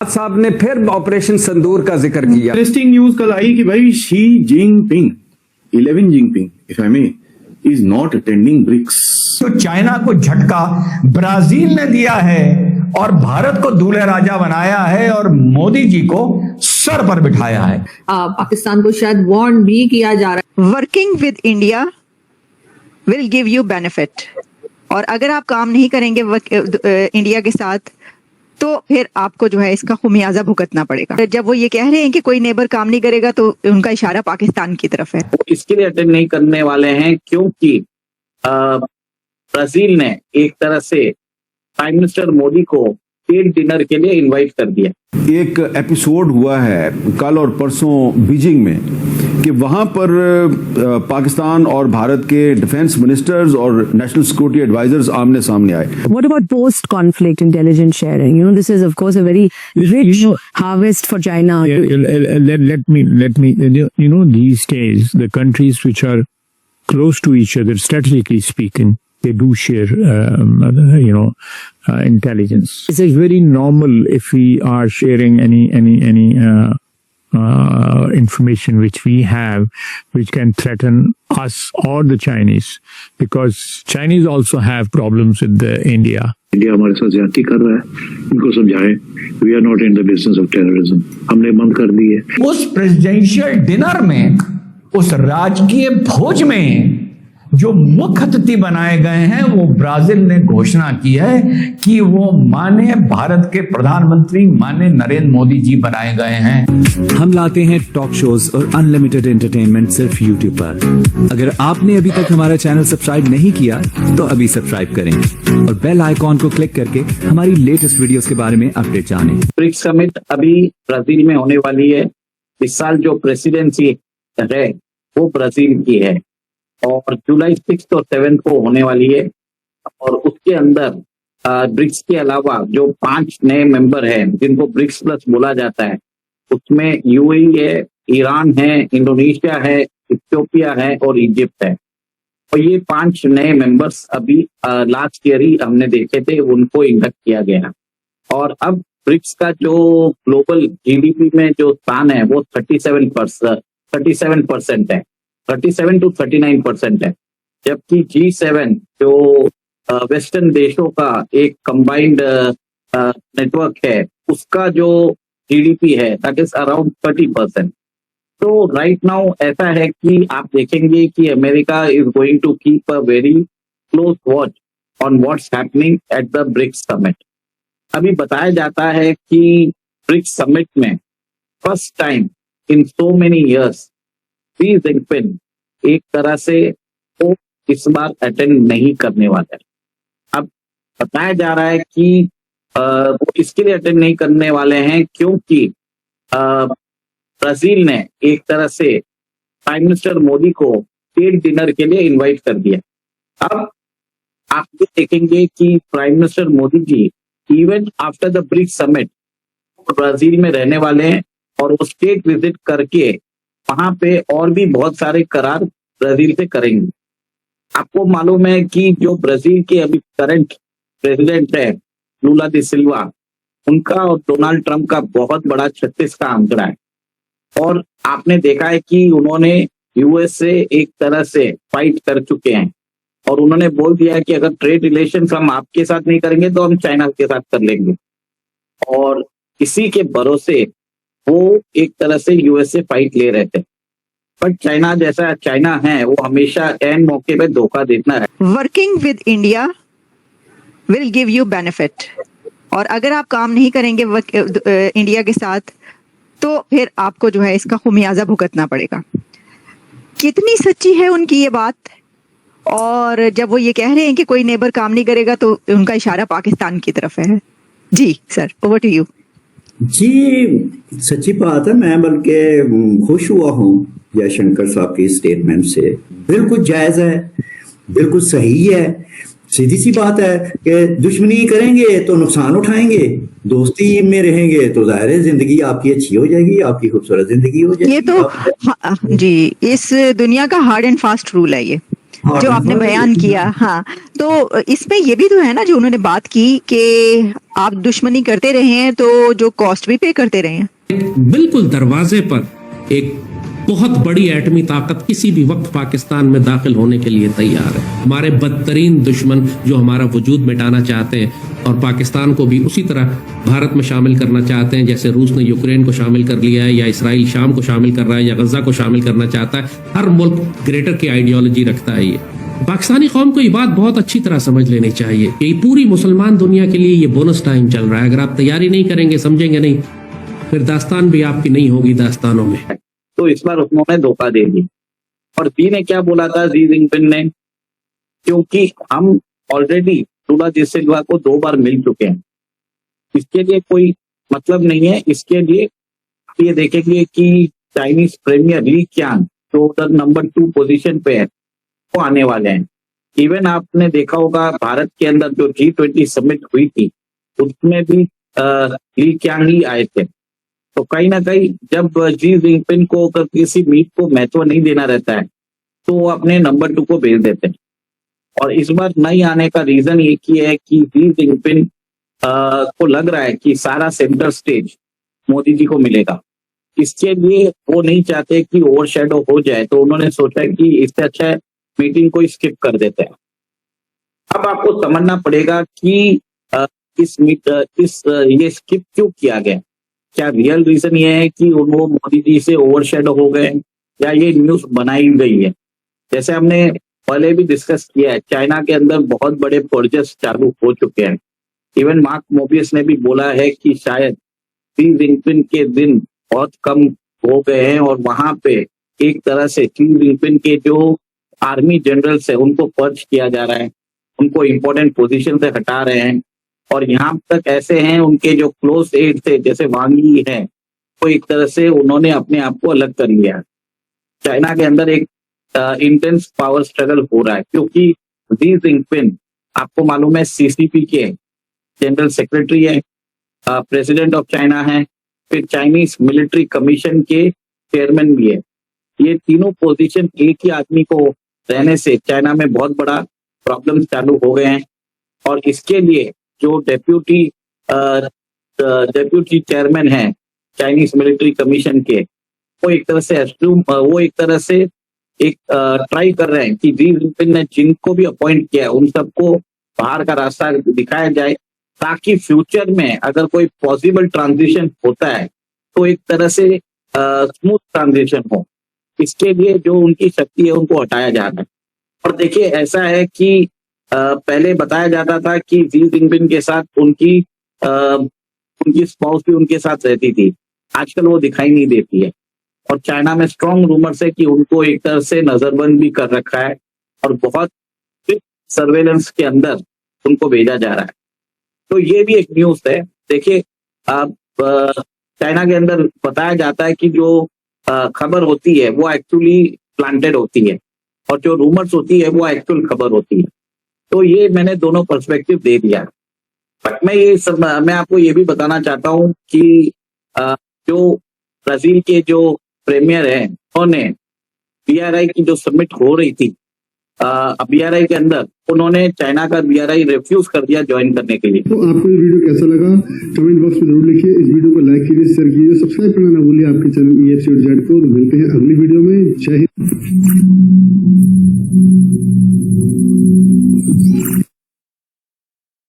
साहब ने फिर ऑपरेशन संदूर का जिक्र किया। इंटरेस्टिंग न्यूज कल आई कि भाई Xi Jinping 11 Jinping if I may is not attending BRICS. तो चाइना को झटका ब्राजील ने दिया है और भारत को दूल्हे राजा बनाया है और मोदी जी को सर पर बिठाया है। पाकिस्तान को शायद वार्न भी किया जा रहा है। Working with India will give you benefit, और अगर आप काम नहीं करेंगे इंडिया के साथ तो फिर आपको जो है इसका खुमियाजा भुगतना पड़ेगा। जब वो ये कह रहे हैं कि कोई नेबर काम नहीं करेगा तो उनका इशारा पाकिस्तान की तरफ है। इसके लिए अटेंड नहीं करने वाले हैं क्योंकि ब्राजील ने एक तरह से प्राइम मिनिस्टर मोदी को स्टेट डिनर के लिए इनवाइट कर दिया। एक एपिसोड हुआ है कल और परसों बीजिंग में कि वहां पर पाकिस्तान और भारत के डिफेंस मिनिस्टर्स और नेशनल सिक्योरिटी एडवाइजर्स आमने सामने आए। What about post-conflict intelligence sharing? You know, this is of course a very rich harvest for China. Let me. You know, these days the countries which are close to each other, strategically speaking, they do share, intelligence. It's very normal if we are sharing any information which we have, which can threaten us or the Chinese, because Chinese also have problems with India. India हमारे साथ ज्यादती कर रहा है, इनको समझाएं we are not in the business of terrorism. हमने बंद कर दी है। उस प्रेसिडेंशियल डिनर में, उस राजकीय भोज में जो मुख्य अतिथि बनाए गए हैं वो ब्राजील ने घोषणा की है कि वो माने भारत के प्रधानमंत्री माने नरेंद्र मोदी जी बनाए गए हैं। हम लाते हैं टॉक शोज और अनलिमिटेड एंटरटेनमेंट सिर्फ YouTube पर। अगर आपने अभी तक हमारा चैनल सब्सक्राइब नहीं किया तो अभी सब्सक्राइब करें और बेल आइकॉन को क्लिक करके हमारी लेटेस्ट वीडियोस के बारे में अपडेट जानें। ब्रिक्स समिट अभी ब्राजील में होने वाली है। इस साल जो प्रेसिडेंसी है वो ब्राजील की है और जुलाई 6 और 7 को होने वाली है। और उसके अंदर ब्रिक्स के अलावा जो 5 नए मेंबर हैं जिनको ब्रिक्स प्लस बोला जाता है, उसमें यूएई है, ईरान है, इंडोनेशिया है, इथियोपिया है और इजिप्ट है। और ये 5 नए मेंबर्स अभी लास्ट ईयर ही हमने देखे थे, उनको इंडक्ट किया गया। और अब ब्रिक्स का जो ग्लोबल जीडीपी में जो स्थान है वो 37% है, 37 to 39% है। जबकि G7 जो वेस्टर्न देशों का एक कंबाइंड नेटवर्क है, उसका जो जीडीपी है दैट इज अराउंड 30%। तो राइट नाउ ऐसा है कि आप देखेंगे कि America is going to keep a very close watch on what's happening at the BRICS summit. अभी बताया जाता है कि ब्रिक्स समिट में first time in so many years Xi Jinping एक तरह से वो इस बार अटेंड नहीं करने वाला है। अब बताया जा रहा है कि वो इसके लिए अटेंड नहीं करने वाले हैं क्योंकि ब्राजील ने एक तरह से प्राइम मिनिस्टर मोदी को स्टेट डिनर के लिए इनवाइट कर दिया। अब आप भी देखेंगे कि prime minister Modi ji even after the BRICS summit Brazil में रहने वाले हैं और वो स्टेट विजिट करके वहां पे और भी बहुत सारे करार ब्राजील से करेंगे। आपको मालूम है कि जो ब्राजील के अभी करंट प्रेसिडेंट है लूला डी सिल्वा, उनका और डोनाल्ड ट्रंप का बहुत बड़ा 36 का आंकड़ा है। और आपने देखा है कि उन्होंने यूएस से एक तरह से फाइट कर चुके हैं और उन्होंने बोल दिया है कि अगर ट्रेड रिलेशंस हम आपके साथ नहीं करेंगे तो हम चाइना के साथ कर लेंगे। और इसी के भरोसे वो एक तरह से यूएस से फाइट ले रहे थे, बट चाइना जैसा चाइना है वो हमेशा एन मौके पे धोखा देता है। Working with India will give you benefit, और अगर आप काम नहीं करेंगे इंडिया के साथ तो फिर आपको जो है इसका खुमियाजा भुगतना पड़ेगा। कितनी सच्ची है उनकी ये बात? और जब वो ये कह रहे हैं कि कोई नेबर काम नहीं करेगा तो उनका इशारा पाकिस्तान की तरफ है। जी सर, ओवर टू यू। जी सच्ची बात है, मैं बल्कि खुश हुआ हूँ जयशंकर साहब की स्टेटमेंट से। बिल्कुल जायज है, बिल्कुल सही है, सीधी सी बात है कि दुश्मनी करेंगे तो नुकसान उठाएंगे, दोस्ती में रहेंगे तो जाहिर है जिंदगी आपकी अच्छी हो जाएगी, आपकी खूबसूरत जिंदगी हो जाएगी। ये तो जी इस दुनिया का हार्ड एंड फास्ट रूल है ये। जो आपने बयान किया। हाँ, तो इसमें ये भी तो है ना जो उन्होंने बात की कि आप दुश्मनी करते रहे हैं तो जो कॉस्ट भी पे करते रहे हैं। बिल्कुल दरवाजे पर एक बहुत बड़ी एटमी ताकत किसी भी वक्त पाकिस्तान में दाखिल होने के लिए तैयार है। हमारे बदतरीन दुश्मन जो हमारा वजूद मिटाना चाहते हैं और पाकिस्तान को भी उसी तरह भारत में शामिल करना चाहते हैं जैसे रूस ने यूक्रेन को शामिल कर लिया है, या इसराइल शाम को शामिल कर रहा है, या गजा को शामिल करना चाहता है। हर मुल्क ग्रेटर की आइडियोलॉजी रखता है। ये पाकिस्तानी कौम को ये बात बहुत अच्छी तरह समझ लेनी चाहिए कि पूरी मुसलमान दुनिया के लिए ये बोनस टाइम चल रहा है। अगर आप तैयारी नहीं करेंगे, समझेंगे नहीं, फिर दास्तान भी आपकी नहीं होगी दास्तानों में। तो इस बार उन्होंने धोखा दे दी। और जी ने क्या बोला था, जी जिनपिंग ने, क्योंकि हम ऑलरेडी लुला डी सिल्वा को 2 बार मिल चुके हैं, इसके लिए कोई मतलब नहीं है। इसके लिए ये देखेंगे कि चाइनीज प्रीमियर ली क्यांग जो उधर नंबर 2 पोजीशन पे है वो आने वाले हैं। इवन आपने देखा होगा भारत के अंदर जो G20 समिट हुई थी उसमें भी ली क्यांग ही आए थे। तो कहीं ना कहीं जब जी जिनपिंग को अगर किसी मीट को महत्व नहीं देना रहता है तो वो अपने नंबर 2 को भेज देते हैं। और इस बार नहीं आने का रीजन एक ही है कि जी जिनपिंग को लग रहा है कि सारा सेंटर स्टेज मोदी जी को मिलेगा। इसके लिए वो नहीं चाहते कि ओवरशैडो हो जाए, तो उन्होंने सोचा कि इससे अच्छा है मीटिंग को स्किप कर देते हैं। अब आपको समझना पड़ेगा कि ये स्किप क्यों किया गया। क्या रियल रीजन ये है कि वो मोदी जी से ओवरशैडो हो गए या ये न्यूज बनाई गई है। जैसे हमने पहले भी डिस्कस किया है, चाइना के अंदर बहुत बड़े प्रोजेक्ट्स चालू हो चुके हैं। इवन मार्क मोबियस ने भी बोला है कि शायद शी जिनपिंग के दिन बहुत कम हो गए हैं और वहां पे एक तरह से शी जिनपिंग के जो आर्मी जनरल्स है उनको पर्च किया जा रहा है, उनको इम्पोर्टेंट पोजीशन से हटा रहे हैं। और यहाँ तक ऐसे हैं उनके जो क्लोज एड थे जैसे वांग यी है, वो एक तरह से उन्होंने अपने आप को अलग कर लिया। चाइना के अंदर एक इंटेंस पावर स्ट्रगल हो रहा है क्योंकि शी जिनपिंग आपको मालूम है CCP के जनरल सेक्रेटरी है, प्रेसिडेंट ऑफ चाइना है, फिर चाइनीज मिलिट्री कमीशन के चेयरमैन भी है। ये तीनों पोजीशन एक ही आदमी को रहने से चाइना में बहुत बड़ा प्रॉब्लम चालू हो गए हैं। और इसके लिए जो डेप्यूटी चेयरमैन है चाइनीज मिलिट्री कमीशन के, वो एक तरह से ट्राई कर रहे हैं कि जी जिनपिंग ने जिनको भी अपॉइंट किया है उन सबको बाहर का रास्ता दिखाया जाए, ताकि फ्यूचर में अगर कोई पॉसिबल ट्रांजिशन होता है तो एक तरह से स्मूथ ट्रांजिशन हो। इसके लिए जो उनकी शक्ति है उनको हटाया जा रहा है। और देखिए ऐसा है कि पहले बताया जाता था कि जी जिनपिंग के साथ उनकी स्पाउस भी उनके साथ रहती थी, आजकल वो दिखाई नहीं देती है। और चाइना में स्ट्रॉन्ग रूमर्स है कि उनको एक तरह से नजरबंद भी कर रखा है और बहुत सर्वेलेंस के अंदर उनको भेजा जा रहा है। तो ये भी एक न्यूज है। देखिए अब चाइना के अंदर बताया जाता है कि जो खबर होती है वो एक्चुअली प्लांटेड होती है और जो रूमर्स होती है वो एक्चुअल खबर होती है। तो ये मैंने दोनों पर्सपेक्टिव दे दिया। बट मैं आपको ये भी बताना चाहता हूँ कि जो ब्राजील के जो प्रीमियर है उन्होंने BRI की जो समिट हो रही थी BRI के अंदर उन्होंने चाइना का BRI रिफ्यूज कर दिया ज्वाइन करने के लिए। तो आपको ये वीडियो कैसा लगा कमेंट बॉक्स में जरूर लिखिए। इस वीडियो को लाइक कीजिए, शेयर कीजिए, सब्सक्राइब करना ना भूलिए आपके चैनल EFCZ को। मिलते हैं अगली वीडियो में। जय हिंद।